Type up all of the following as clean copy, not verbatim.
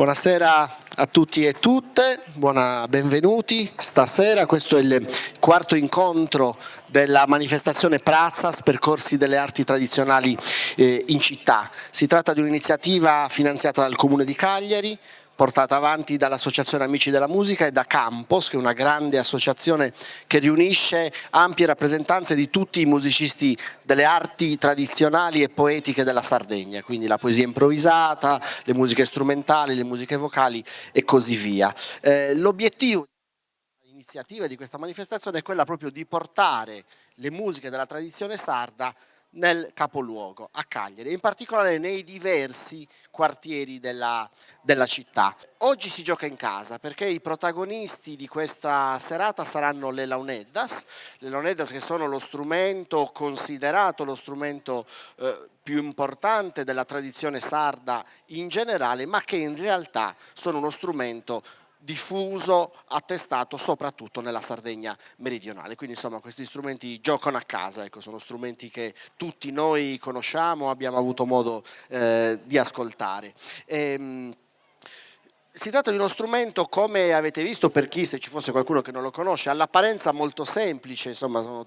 Buonasera a tutti e tutte, benvenuti. Stasera questo è il quarto incontro della manifestazione Praxas, Percorsi delle Arti Tradizionali in città. Si tratta di un'iniziativa finanziata dal Comune di Cagliari, portata avanti dall'Associazione Amici della Musica e da Campos, che è una grande associazione che riunisce ampie rappresentanze di tutti i musicisti delle arti tradizionali e poetiche della Sardegna, quindi la poesia improvvisata, le musiche strumentali, le musiche vocali e così via. L'obiettivo dell'iniziativa di questa manifestazione è quella proprio di portare le musiche della tradizione sarda nel capoluogo, a Cagliari, in particolare nei diversi quartieri della città. Oggi si gioca in casa perché i protagonisti di questa serata saranno le launeddas che sono lo strumento considerato lo strumento più importante della tradizione sarda in generale, ma che in realtà sono uno strumento diffuso, attestato soprattutto nella Sardegna meridionale. Quindi insomma questi strumenti giocano a casa, ecco, sono strumenti che tutti noi conosciamo, abbiamo avuto modo di ascoltare. Si tratta di uno strumento, come avete visto, per chi, se ci fosse qualcuno che non lo conosce, all'apparenza molto semplice, insomma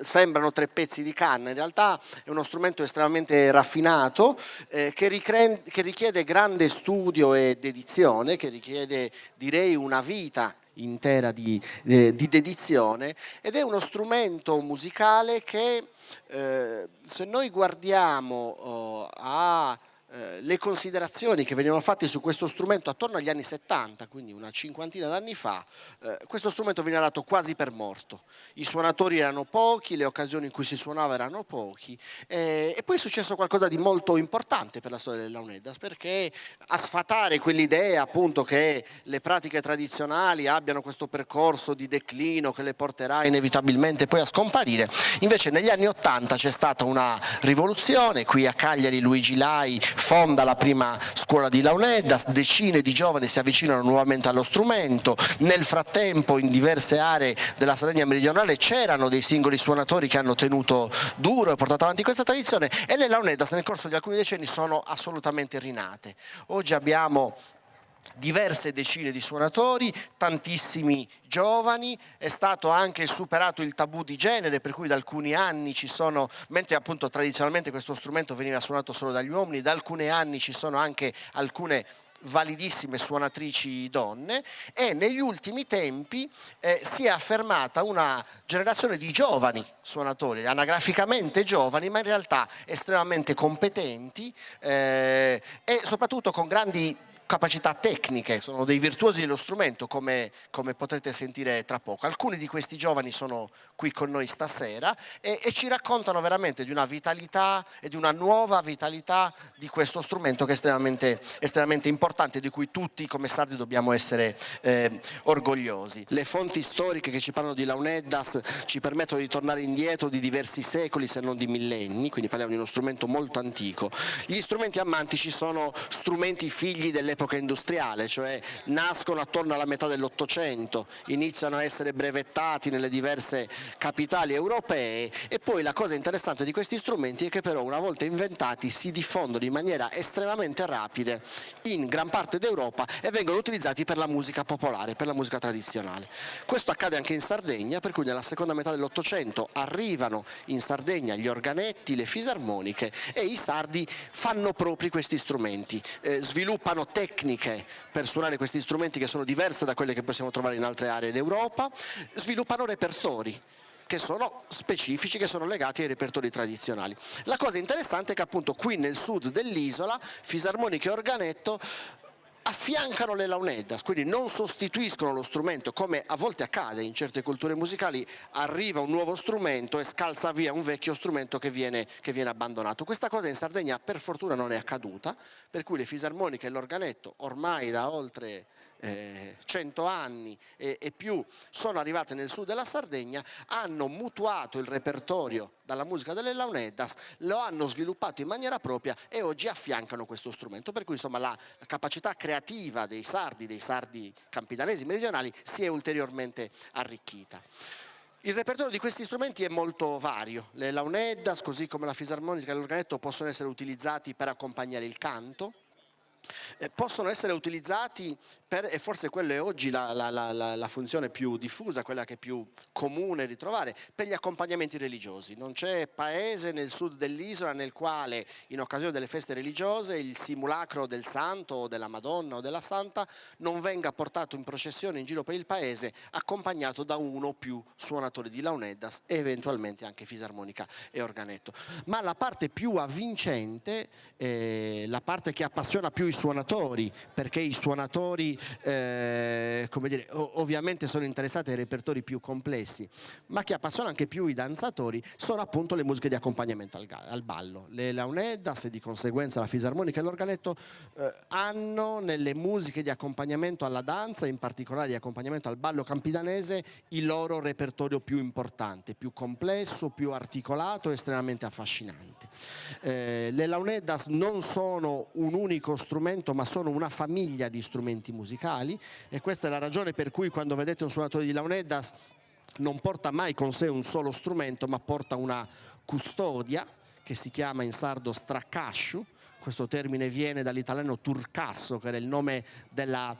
sembrano tre pezzi di canna, in realtà è uno strumento estremamente raffinato che richiede grande studio e dedizione, che richiede, direi, una vita intera di dedizione, ed è uno strumento musicale che se noi guardiamo le considerazioni che venivano fatte su questo strumento attorno agli anni 70, quindi una cinquantina d'anni fa, questo strumento veniva dato quasi per morto. I suonatori erano pochi, le occasioni in cui si suonava erano pochi, e poi è successo qualcosa di molto importante per la storia delle launeddas, perché a sfatare quell'idea appunto che le pratiche tradizionali abbiano questo percorso di declino che le porterà inevitabilmente poi a scomparire, invece negli anni 80 c'è stata una rivoluzione. Qui a Cagliari Luigi Lai fonda la prima scuola di launeddas, decine di giovani si avvicinano nuovamente allo strumento. Nel frattempo in diverse aree della Sardegna meridionale c'erano dei singoli suonatori che hanno tenuto duro e portato avanti questa tradizione, e le launeddas nel corso di alcuni decenni sono assolutamente rinate. Oggi abbiamo diverse decine di suonatori, tantissimi giovani, è stato anche superato il tabù di genere, per cui da alcuni anni ci sono, mentre appunto tradizionalmente questo strumento veniva suonato solo dagli uomini, da alcuni anni ci sono anche alcune validissime suonatrici donne, e negli ultimi tempi si è affermata una generazione di giovani suonatori, anagraficamente giovani ma in realtà estremamente competenti e soprattutto con grandi capacità tecniche, sono dei virtuosi dello strumento, come potrete sentire tra poco. Alcuni di questi giovani sono qui con noi stasera e ci raccontano veramente di una vitalità e di una nuova vitalità di questo strumento che è estremamente importante, di cui tutti come sardi dobbiamo essere orgogliosi. Le fonti storiche che ci parlano di launeddas ci permettono di tornare indietro di diversi secoli, se non di millenni, quindi parliamo di uno strumento molto antico. Gli strumenti ammantici sono strumenti figli dell'epoca industriale, cioè nascono attorno alla metà dell'Ottocento, iniziano a essere brevettati nelle diverse capitali europee, e poi la cosa interessante di questi strumenti è che però una volta inventati si diffondono in maniera estremamente rapida in gran parte d'Europa e vengono utilizzati per la musica popolare, per la musica tradizionale. Questo accade anche in Sardegna, per cui nella seconda metà dell'Ottocento arrivano in Sardegna gli organetti, le fisarmoniche, e i sardi fanno propri questi strumenti, sviluppano tecniche per suonare questi strumenti che sono diverse da quelle che possiamo trovare in altre aree d'Europa, sviluppano repertori che sono specifici, che sono legati ai repertori tradizionali. La cosa interessante è che appunto qui nel sud dell'isola fisarmonica e organetto affiancano le launeddas, quindi non sostituiscono lo strumento come a volte accade in certe culture musicali. Arriva un nuovo strumento e scalza via un vecchio strumento che viene abbandonato. Questa cosa in Sardegna per fortuna non è accaduta, per cui le fisarmoniche e l'organetto ormai da oltre 100 anni e più sono arrivate nel sud della Sardegna, hanno mutuato il repertorio dalla musica delle launeddas, lo hanno sviluppato in maniera propria e oggi affiancano questo strumento, per cui insomma la capacità creativa dei sardi campidanesi meridionali si è ulteriormente arricchita. Il repertorio di questi strumenti è molto vario. Le launeddas, così come la fisarmonica e l'organetto, possono essere utilizzati per accompagnare il canto, Possono essere utilizzati e forse quella è oggi la funzione più diffusa, quella che è più comune di trovare, per gli accompagnamenti religiosi. Non c'è paese nel sud dell'isola nel quale in occasione delle feste religiose il simulacro del santo o della Madonna o della Santa non venga portato in processione in giro per il paese accompagnato da uno o più suonatori di launeddas e eventualmente anche fisarmonica e organetto. Ma la parte più avvincente, la parte che appassiona più i suonatori, perché i suonatori come dire, ovviamente sono interessati ai repertori più complessi, ma che appassiona anche più i danzatori, sono appunto le musiche di accompagnamento al ballo. Le launeddas e di conseguenza la fisarmonica e l'organetto hanno nelle musiche di accompagnamento alla danza, in particolare di accompagnamento al ballo campidanese, il loro repertorio più importante, più complesso, più articolato, estremamente affascinante. Le launeddas non sono un unico strumento, ma sono una famiglia di strumenti musicali, e questa è la ragione per cui quando vedete un suonatore di launeddas non porta mai con sé un solo strumento, ma porta una custodia che si chiama in sardo straccasciu. Questo termine viene dall'italiano turcasso, che era il nome della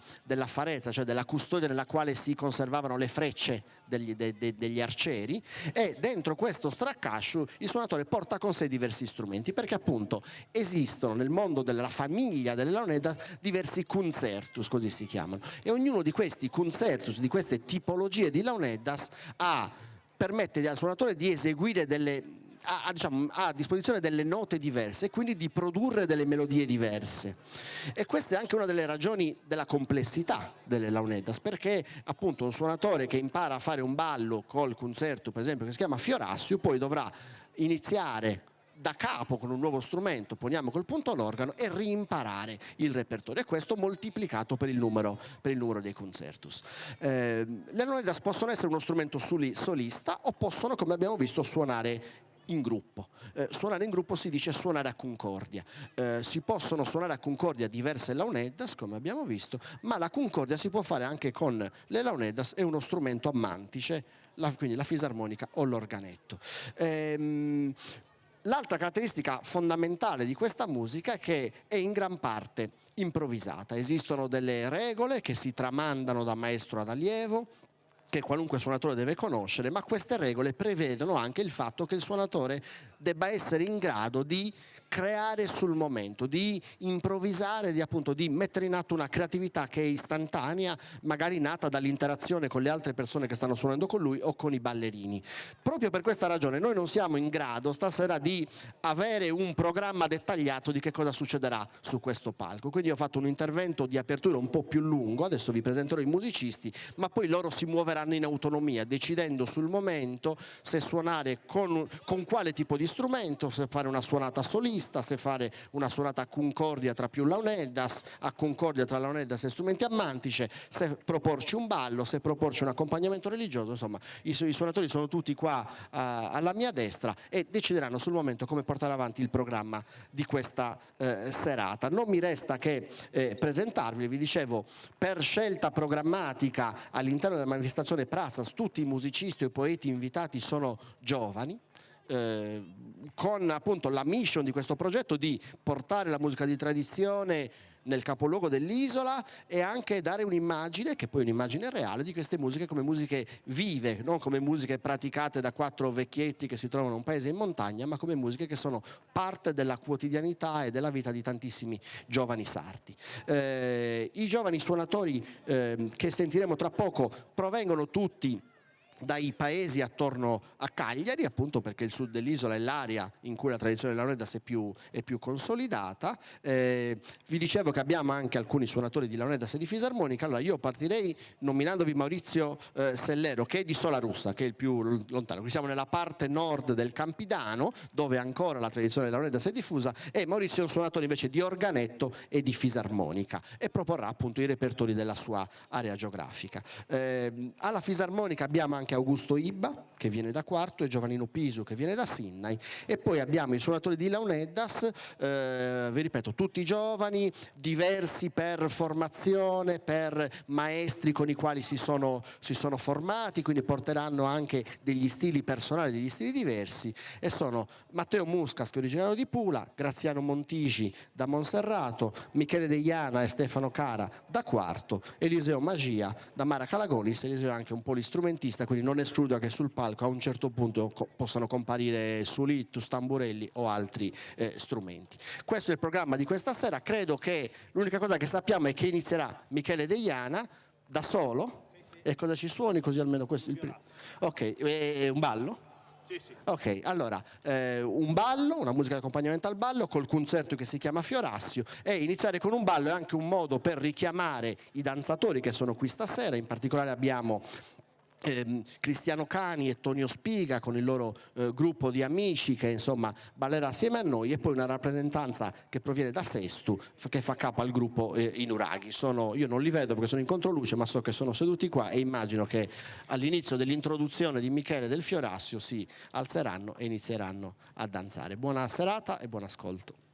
fareta, cioè della custodia nella quale si conservavano le frecce degli arcieri, e dentro questo straccasciu il suonatore porta con sé diversi strumenti, perché appunto esistono nel mondo della famiglia delle launeddas diversi concertus, così si chiamano, e ognuno di questi concertus, di queste tipologie di launeddas permette al suonatore di eseguire ha a disposizione delle note diverse e quindi di produrre delle melodie diverse, e questa è anche una delle ragioni della complessità delle launeddas, perché appunto un suonatore che impara a fare un ballo col concerto, per esempio, che si chiama fiorassio, poi dovrà iniziare da capo con un nuovo strumento, poniamo col punto l'organo, e reimparare il repertorio, e questo moltiplicato per il numero dei concertus. Le launeddas possono essere uno strumento solista o possono, come abbiamo visto, suonare in gruppo. Suonare in gruppo si dice suonare a concordia. Si possono suonare a concordia diverse launeddas, come abbiamo visto, ma la concordia si può fare anche con le launeddas e uno strumento a mantice, quindi la fisarmonica o l'organetto. L'altra caratteristica fondamentale di questa musica è che è in gran parte improvvisata. Esistono delle regole che si tramandano da maestro ad allievo, che qualunque suonatore deve conoscere, ma queste regole prevedono anche il fatto che il suonatore debba essere in grado di creare sul momento, di improvvisare, di mettere in atto una creatività che è istantanea, magari nata dall'interazione con le altre persone che stanno suonando con lui o con i ballerini. Proprio per questa ragione noi non siamo in grado stasera di avere un programma dettagliato di che cosa succederà su questo palco, quindi ho fatto un intervento di apertura un po' più lungo, adesso vi presenterò i musicisti, ma poi loro si muoveranno in autonomia, decidendo sul momento se suonare con quale tipo di strumento, se fare una suonata solista, se fare una suonata a concordia tra più launeddas, a concordia tra launeddas e strumenti a mantice, se proporci un ballo, se proporci un accompagnamento religioso. Insomma, i suonatori sono tutti qua alla mia destra e decideranno sul momento come portare avanti il programma di questa serata. Non mi resta che presentarvi, vi dicevo, per scelta programmatica all'interno della manifestazione Praxas tutti i musicisti o i poeti invitati sono giovani, con appunto la mission di questo progetto di portare la musica di tradizione nel capoluogo dell'isola e anche dare un'immagine, che poi è un'immagine reale, di queste musiche come musiche vive, non come musiche praticate da 4 vecchietti che si trovano in un paese in montagna, ma come musiche che sono parte della quotidianità e della vita di tantissimi giovani sardi. I giovani suonatori che sentiremo tra poco provengono tutti dai paesi attorno a Cagliari, appunto perché il sud dell'isola è l'area in cui la tradizione della launeddas è più consolidata. Vi dicevo che abbiamo anche alcuni suonatori di launeddas e di fisarmonica. Allora io partirei nominandovi Maurizio Sellero, che è di Solarussa, che è il più lontano. Qui siamo nella parte nord del Campidano, dove ancora la tradizione della launeddas è diffusa, e Maurizio è un suonatore invece di organetto e di fisarmonica e proporrà appunto i repertori della sua area geografica. Alla fisarmonica abbiamo anche anche Augusto Ibba, che viene da Quarto, e Giovannino Pisu, che viene da Sinnai, e poi abbiamo i suonatori di Launeddas, vi ripeto, tutti giovani, diversi per formazione, per maestri con i quali si sono formati, quindi porteranno anche degli stili personali, degli stili diversi, e sono Matteo Muscas, che è originario di Pula, Graziano Montici da Monserrato, Michele Deiana e Stefano Cara da Quarto, Eliseo Magia da Mara Calagonis. Eliseo è anche un polistrumentista, quindi non escludo che sul palco a un certo punto possano comparire sulitus, tamburelli o altri strumenti. Questo è il programma di questa sera. Credo che l'unica cosa che sappiamo è che inizierà Michele Deiana da solo. E cosa ci suoni, così almeno questo è il primo. Ok, un ballo? Sì, sì. Ok, allora un ballo, una musica di accompagnamento al ballo col concerto che si chiama Fiorassio, e iniziare con un ballo è anche un modo per richiamare i danzatori che sono qui stasera. In particolare abbiamo Cristiano Cani e Tonio Spiga con il loro gruppo di amici che insomma ballerà assieme a noi, e poi una rappresentanza che proviene da Sestu che fa capo al gruppo Inuraghi. Io non li vedo perché sono in controluce, ma so che sono seduti qua e immagino che all'inizio dell'introduzione di Michele del Fiorassio si alzeranno e inizieranno a danzare. Buona serata e buon ascolto.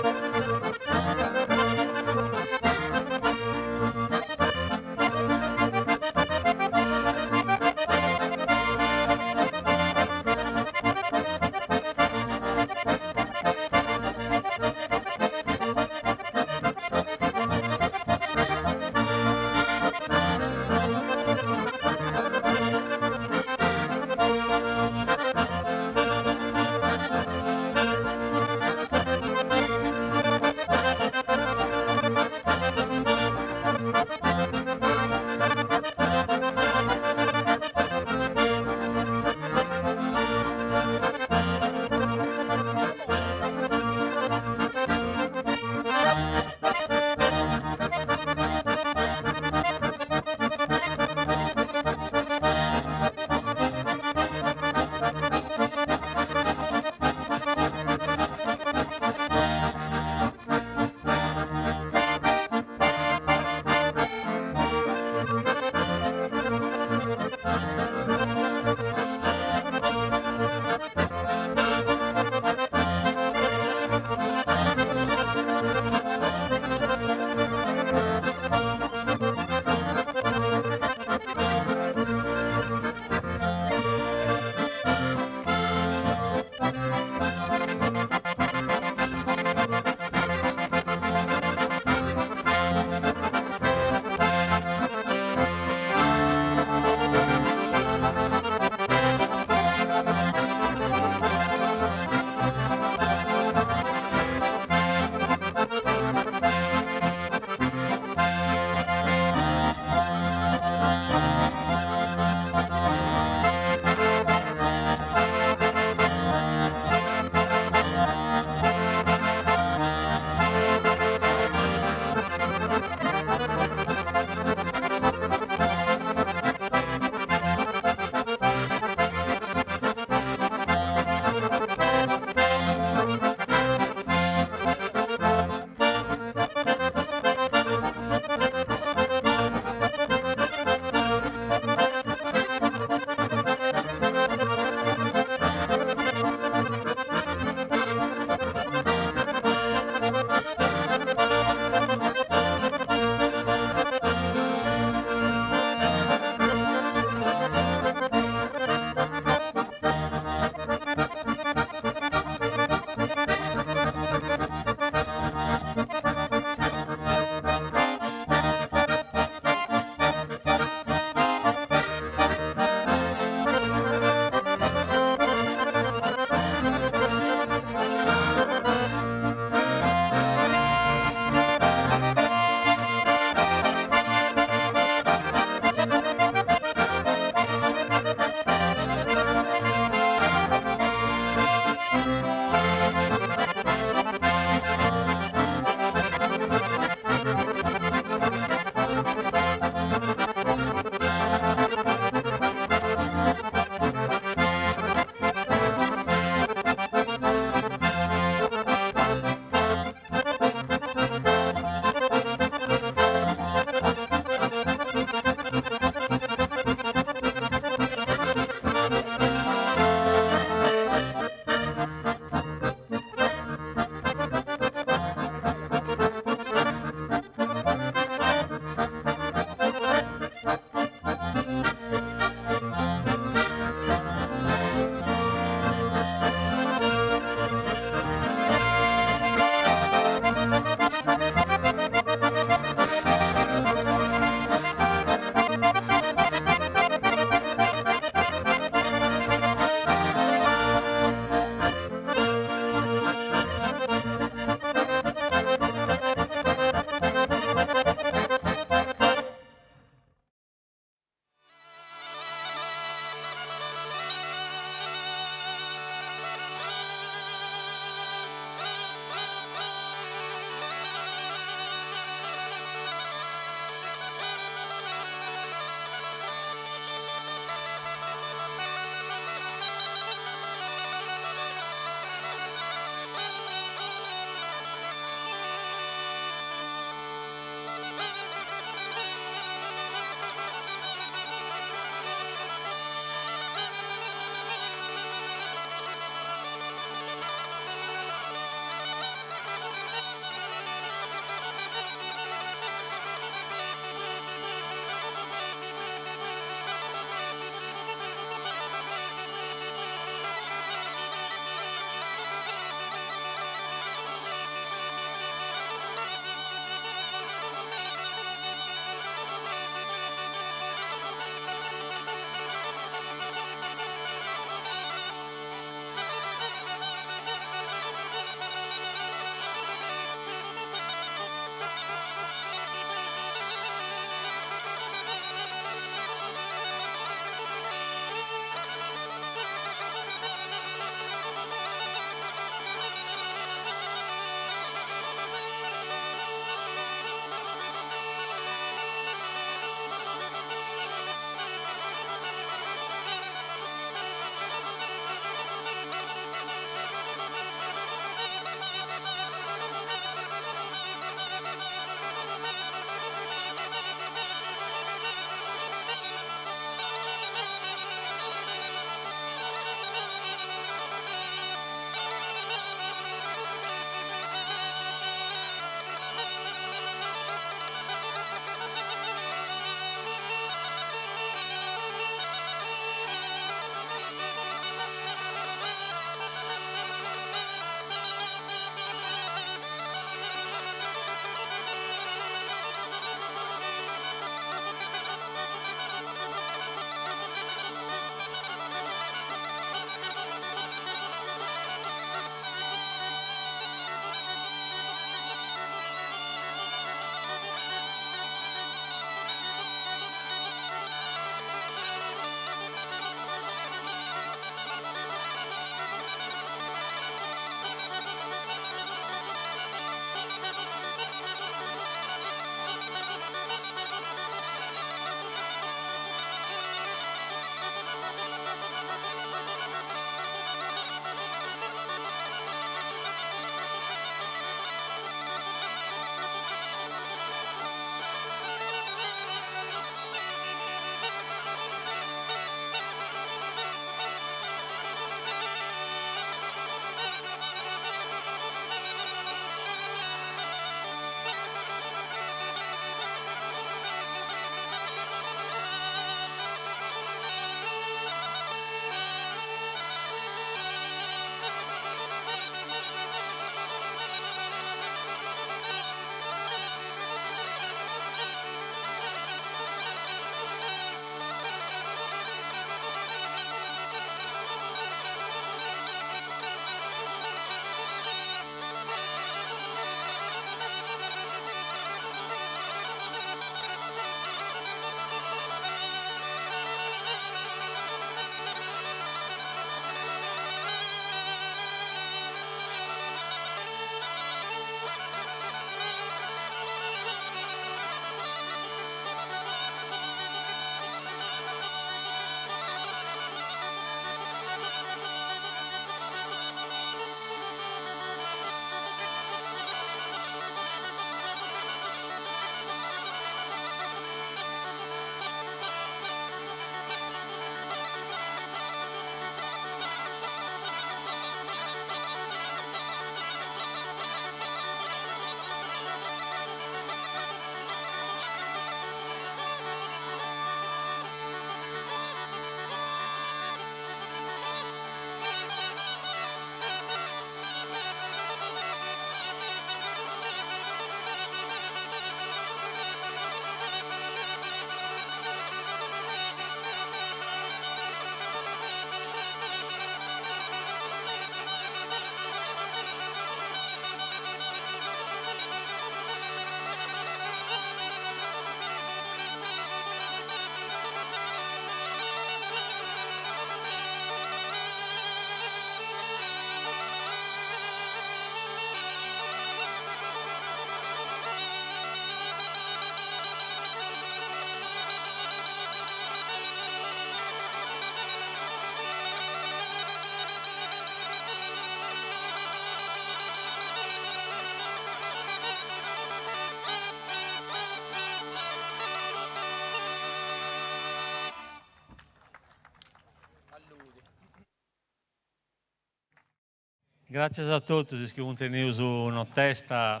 Grazie a tutti che avete tenuto una testa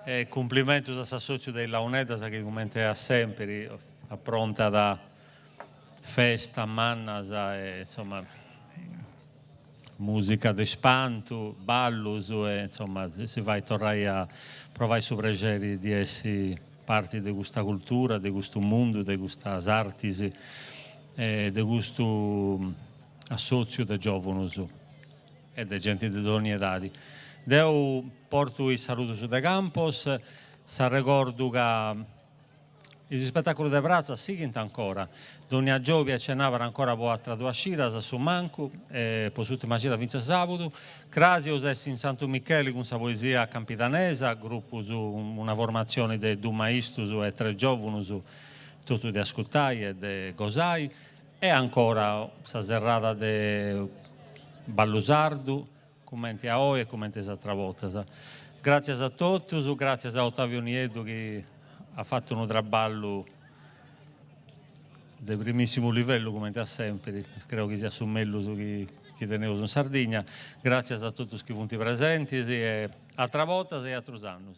e complimenti a socio dei Launedas che commenta a sempre, appronta da festa, mannas e insomma musica di spanto, ballus e insomma si va a tornare a provare sovrageri di essere parte di questa cultura, di questo mondo, di queste arti e di questo associo dei giovani e di gente di ogni età. Io porto i saluti su De Campos, sa ricordo che i spettacoli di Brazza seguono ancora. Donia Giovia accennava ancora a due uscite su Manco, poi l'ultima gira vince sabato. Crasios è in Santo Michele con sa poesia campidanesa, gruppo su una formazione di due maestri e tre giovani, tutto di ascoltare e di gosai. E ancora sa serrata di Ballusardo, commenti a voi e commenti altre volte. Grazie a tutti, grazie a Ottavio Nieto che ha fatto un traballo di primissimo livello, come da sempre, credo che sia sommello che tenevo in Sardegna. Grazie a tutti che sono presenti e a altra volta e a altri anni.